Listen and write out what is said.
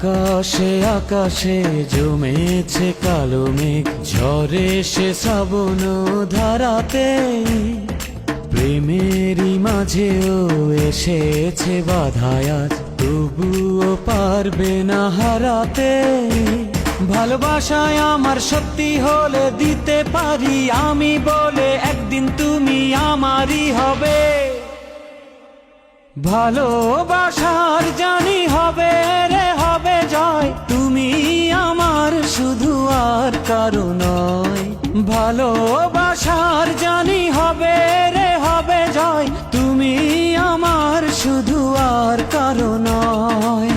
আকাশে আকাশে জমেছে কালো মেঘ, ঝরে সে শ্রাবণ ধারাতে। প্রেমেরই মাঝেও এসেছে বাধায় আজ, তবুও পারবে না হারাতে। ভালোবাসায় আমার সত্যি হলে দিতে পারি আমি বলে, একদিন তুমি আমারই হবে। ভালোবাসার জানি হবে রে হবে জয়, তুমি আমার শুধু আর কারো নয়। ভালোবাসার জানি হবে রে হবে জয়, তুমি আমার শুধু আর কারো নয়।